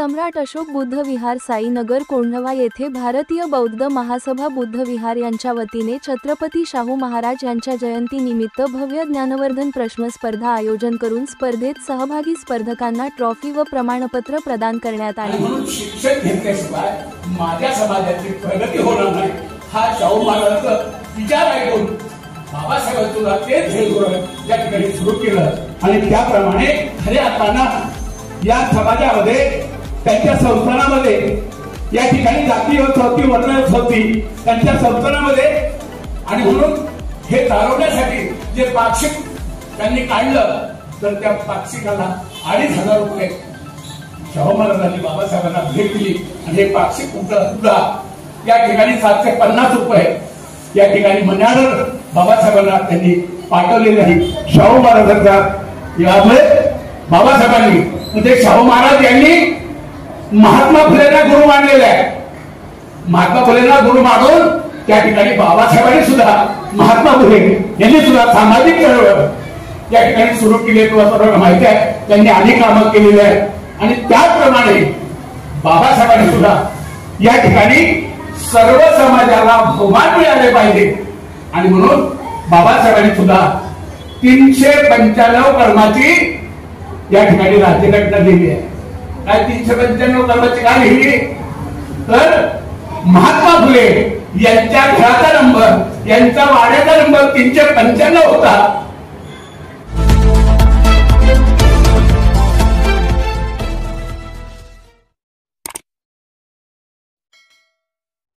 सम्राट अशोक बुद्ध विहार साईनगर कोंढवा येथे भारतीय बौद्ध महासभा बुद्ध विहार यांच्या वतीने छत्रपती शाहू महाराज यांच्या जयंतीनिमित्त भव्य ज्ञानवर्धन प्रश्न स्पर्धा आयोजन करून स्पर्धेत सहभागी स्पर्धकांना ट्रॉफी व प्रमाणपत्र प्रदान करण्यात आले। म्हणून शिक्षण घेतल्याशिवाय माझ्या समाजाची प्रगती होणार नाही हा शाहू महाराजांचा विचार ऐकून बाबासाहेब तुला तेच या ठिकाणी सुरू केलं आणि त्याप्रमाणे खऱ्या अर्थानं या समाजामध्ये त्यांच्या संस्थानामध्ये या ठिकाणी जाती होती वर्ण होती त्यांच्या संस्थानामध्ये आणि म्हणून हे चालवण्यासाठी जे पाक्षिक त्यांनी काढलं तर त्या पाक्षिकाला 2,500 रुपये शाहू महाराजांनी बाबासाहेबांना भेट दिली आणि हे पाक्षिक सुद्धा या ठिकाणी 750 रुपये या ठिकाणी मन्याड बाबासाहेबांना त्यांनी पाठवलेले आहे। शाहू महाराजांचा यामुळे बाबासाहेबांनी म्हणजे शाहू महाराज यांनी महात्मा फुलेंना गुरु मानलेले आहे। महात्मा फुलेंना गुरु मानून त्या ठिकाणी बाबासाहेबांनी सुद्धा महात्मा फुले यांनी सुद्धा सामाजिक चळवळ या ठिकाणी सुरू केली तुम्हाला सर्वांना माहिती आहे। त्यांनी अनेक कामं केलेली आहेत आणि त्याचप्रमाणे बाबासाहेबांनी सुद्धा या ठिकाणी सर्व समाजाला बहुमान मिळाले पाहिजे आणि म्हणून बाबासाहेबांनी सुद्धा 395 कर्माची या ठिकाणी राज्यघटना दिली आहे। काय 395 कर्माची काय लिहिली तर महात्मा फुले यांच्या घराचा नंबर यांचा वाड्याचा नंबर 395 होता